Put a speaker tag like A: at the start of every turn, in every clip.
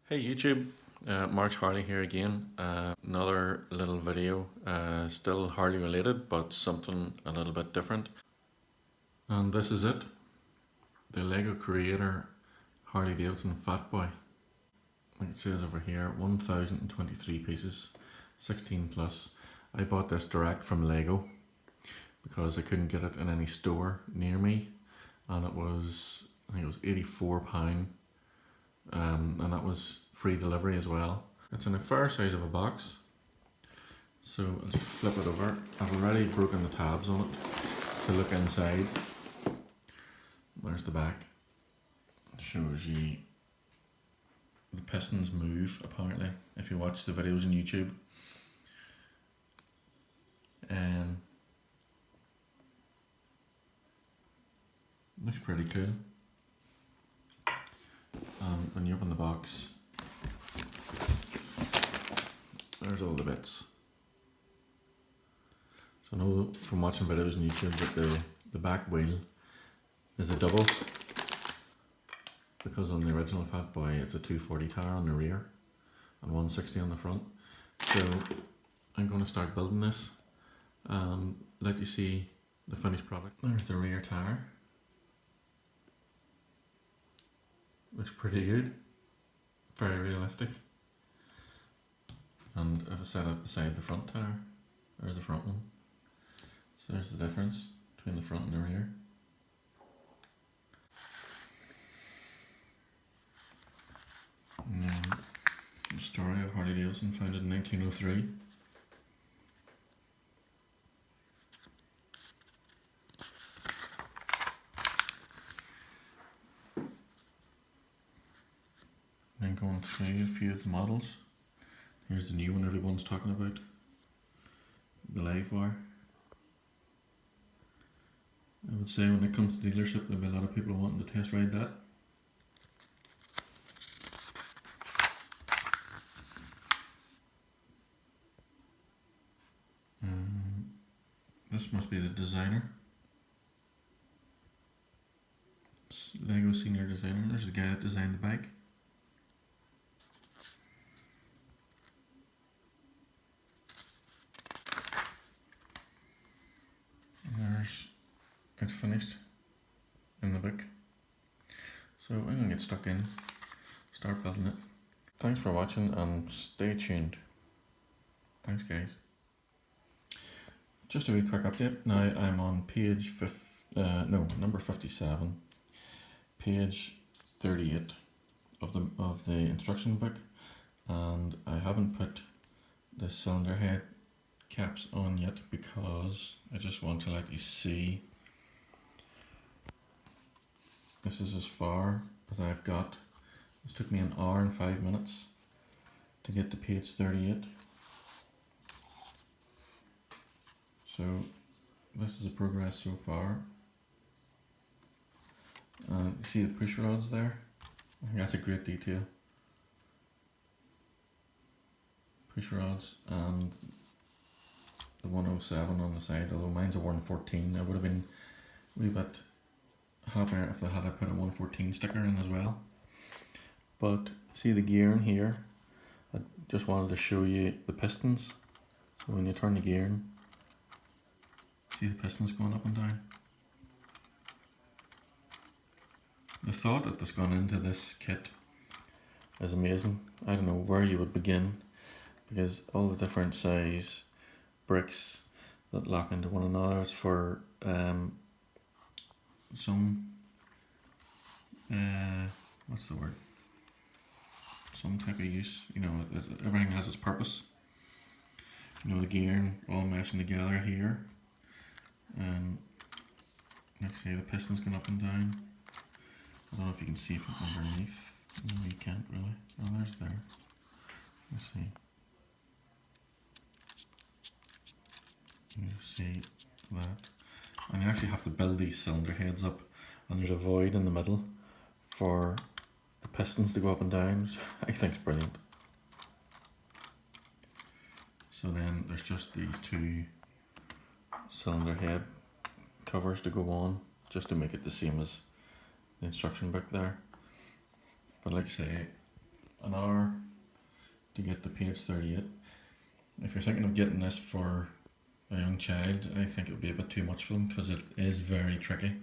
A: Hey YouTube, Mark's Harley here again. Another little video, still Harley related, but something a little bit different. And this is it, the Lego Creator Harley Davidson Fat Boy. Like it says over here, 1023 pieces, 16 plus. I bought this direct from Lego because I couldn't get it in any store near me, and it was, I think it was £84. And that was free delivery as well. It's in a fair size of a box, so I'll just flip it over. I've already broken the tabs on it to look inside. There's the back. It shows you the pistons move apparently if you watch the videos on YouTube. And looks pretty cool. When you open the box, there's all the bits. So I know from watching videos on YouTube that the back wheel is a double, because on the original Fat Boy it's a 240 tire on the rear and 160 on the front. So I'm going to start building this and let you see the finished product. There's the rear tire. Looks pretty good, very realistic. And if I set it beside the front tire, there's the front one. So there's the difference between the front and the rear. And then the story of Harley Davidson, founded in 1903. Then going through a few of the models. Here's the new one everyone's talking about, the live wire. I would say when it comes to dealership, there'll be a lot of people wanting to test ride that. This must be the designer. It's Lego senior designer. There's the guy that designed the bike. There's it finished in the book. So I'm gonna get stuck in, start building it. Thanks for watching and stay tuned. Thanks guys. Just a wee quick update. Now I'm on number 57, page 38 of the instruction book, and I haven't put the cylinder head caps on yet because I just want to let you see. This is as far as I've got. This took me an hour and 5 minutes to get to page 38. So this is the progress so far. You see the push rods there? I think that's a great detail. Push rods and the 107 on the side, although mine's a 114. I would have been a wee bit happier if they had put a 114 sticker in as well. But see the gearing here? I just wanted to show you the pistons. So when you turn the gearing, see the pistons going up and down. The thought that has gone into this kit is amazing. I don't know where you would begin, because all the different size bricks that lock into one another is for some what's the word? Some type of use. You know, everything has its purpose. You know, the gearing all meshing together here. And like I say, the pistons going up and down. I don't know if you can see from underneath. No, you can't really. Oh, there's there. Let's see. You see that. And you actually have to build these cylinder heads up, and there's a void in the middle for the pistons to go up and down, which I think is brilliant. So then there's just these two cylinder head covers to go on, just to make it the same as the instruction book there. But like I say, an hour to get to page 38. If you're thinking of getting this for a young child, I think it would be a bit too much for them because it is very tricky.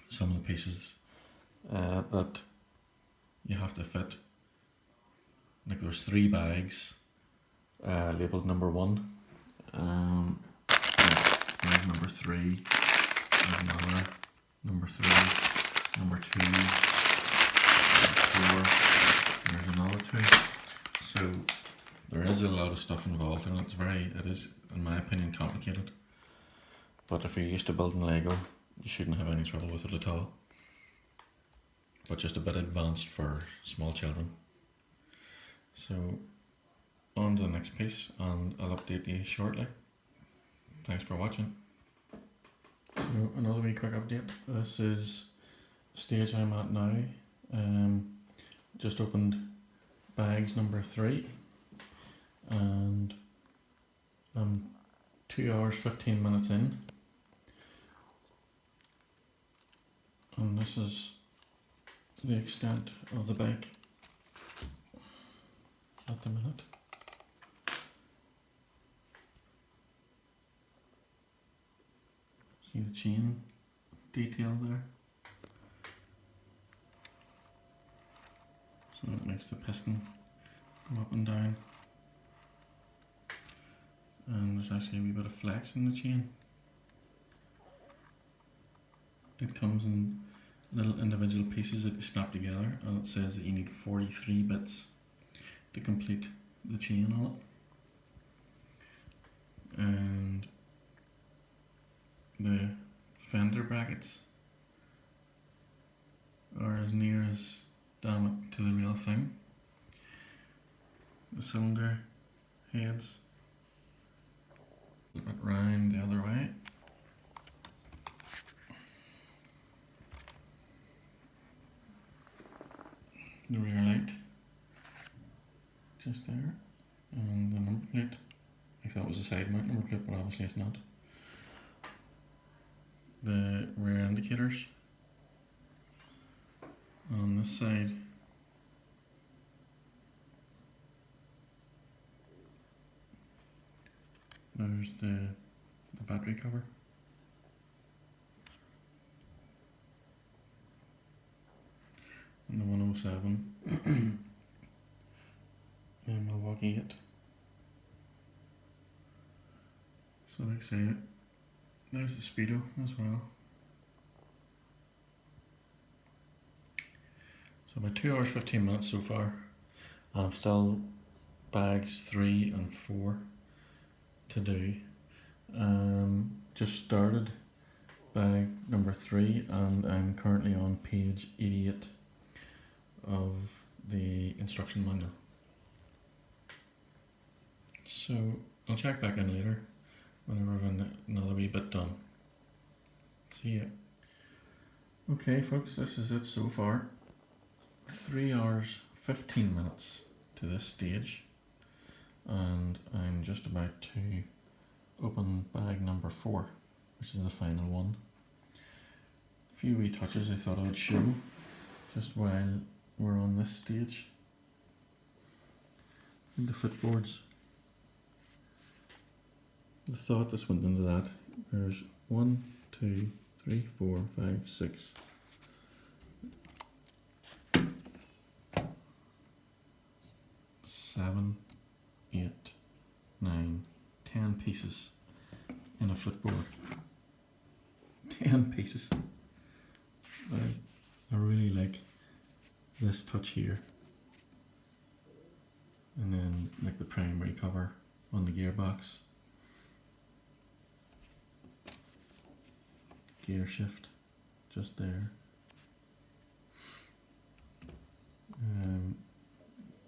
A: Some of the pieces that you have to fit, like there's 3 bags labelled number 1, there's number 3, there's another number 3, number 2, number 4, there's another 2. So there is a lot of stuff involved and it is, in my opinion, complicated. But if you're used to building Lego, you shouldn't have any trouble with it at all. But just a bit advanced for small children. So on to the next piece, and I'll update you shortly. Thanks for watching. So another wee quick update. This is the stage I'm at now. Just opened bags number 3, and I'm 2 hours 15 minutes in, and this is the extent of the bike at the minute. See the chain detail there? So it makes the piston go up and down. And there's actually a wee bit of flex in the chain. It comes in little individual pieces that you snap together, and it says that you need 43 bits to complete the chain on it. And the fender brackets are as near as damn it to the real thing. The cylinder heads flip it round the other way. The rear light just there, and the number plate. I thought it was a side mount number plate, but obviously it's not. The rear indicators on this side. There's the battery cover. And the 107 and Milwaukee 8. So like I say, there's the speedo as well. So about 2 hours 15 minutes so far, and I've still bags 3 and 4 to do. Just started bag number 3, and I'm currently on page 88 of the instruction manual. So I'll check back in later whenever I've another wee bit done. See ya. Okay folks, this is it so far. 3 hours 15 minutes to this stage, and I'm just about to open bag number 4, which is the final one. A few wee touches I thought I would show just while we're on this stage. The footboards. The thought that's went into that. There's 1, 2, 3, 4, 5, 6. 7, 8, 9, 10 pieces in a footboard. 10 pieces. I really like this touch here, and then like the primary cover on the gearbox, gear shift just there,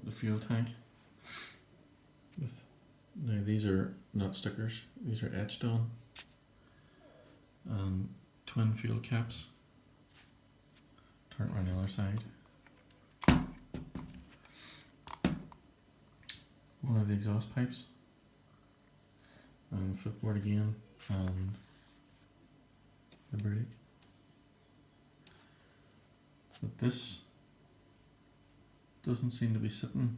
A: the fuel tank with, now these are not stickers, these are etched on, and twin fuel caps. Turn it around the other side. One of the exhaust pipes, and footboard again, and the brake. But this doesn't seem to be sitting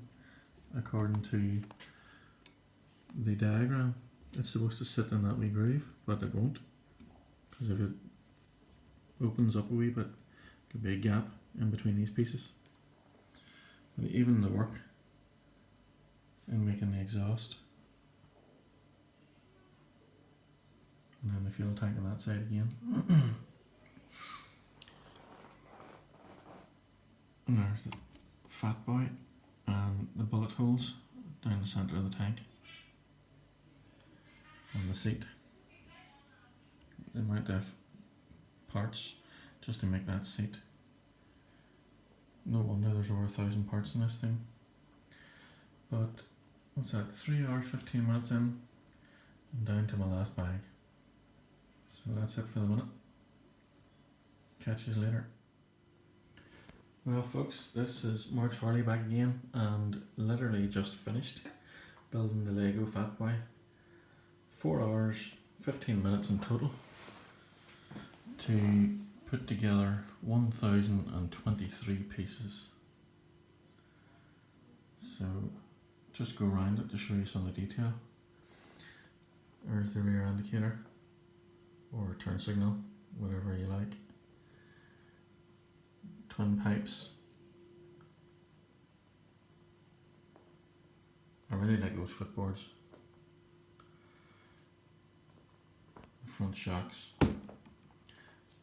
A: according to the diagram. It's supposed to sit in that wee groove, but it won't, because if it opens up a wee bit, there'll be a gap in between these pieces. But even the work in making the exhaust, and then the fuel tank on that side again. And there's the fat boy and the bullet holes down the centre of the tank. And the seat. They might have parts just to make that seat. No wonder there's over 1,000 parts in this thing. But what's that? 3 hours 15 minutes in. I'm down to my last bag. So that's it for the minute. Catch you later. Well folks, this is March Harley back again, and literally just finished building the Lego Fat Boy. 4 hours 15 minutes in total to put together 1,023 pieces. So just go around it to show you some of the detail. There's the rear indicator or turn signal, whatever you like. Twin pipes. I really like those footboards. Front shocks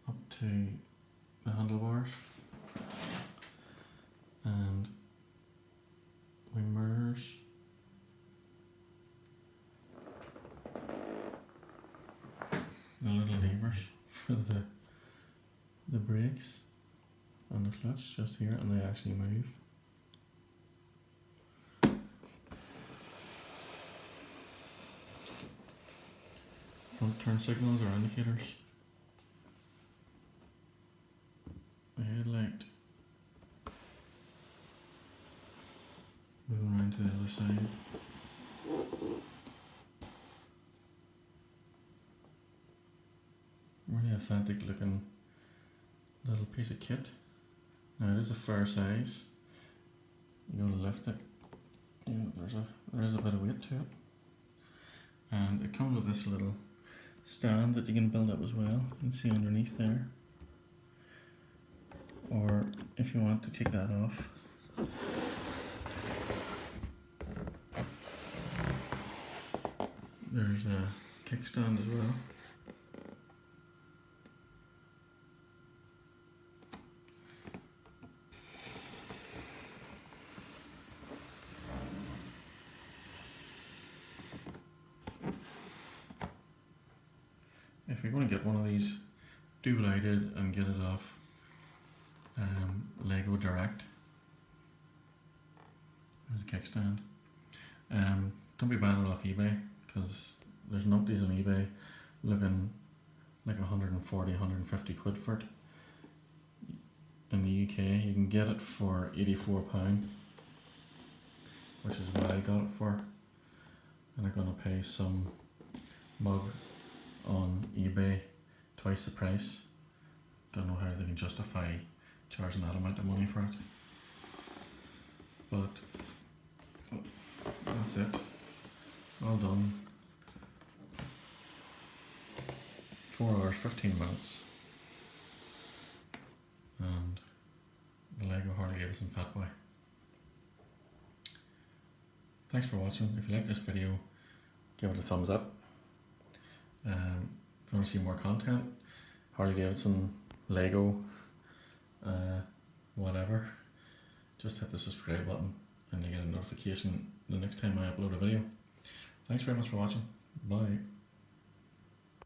A: up to the handlebars, and wing mirrors. The little levers for the brakes and the clutch just here, and they actually move. Front turn signals or indicators. The headlight. Moving around to the other side. Really authentic looking little piece of kit. Now it is a fair size. You gotta lift it. Yeah, there is a bit of weight to it. And it comes with this little stand that you can build up as well. You can see underneath there. Or if you want to take that off, there's a kickstand as well. If you're going to get one of these, do what I did and get it off Lego Direct. There's a kickstand. Don't be buying it off eBay, because there's numpties on eBay looking like 140, 150 quid for it. In the UK you can get it for £84, which is what I got it for, and I'm going to pay some mug on eBay twice the price. Don't know how they can justify charging that amount of money for it, but that's it. All done. 4 hours 15 minutes, and the Lego Harley Davidson Fat Boy. Thanks for watching. If you like this video, give it a thumbs up. If you want to see more content, Harley Davidson, Lego, whatever, just hit the subscribe button and you get a notification the next time I upload a video. Thanks very much for watching. Bye.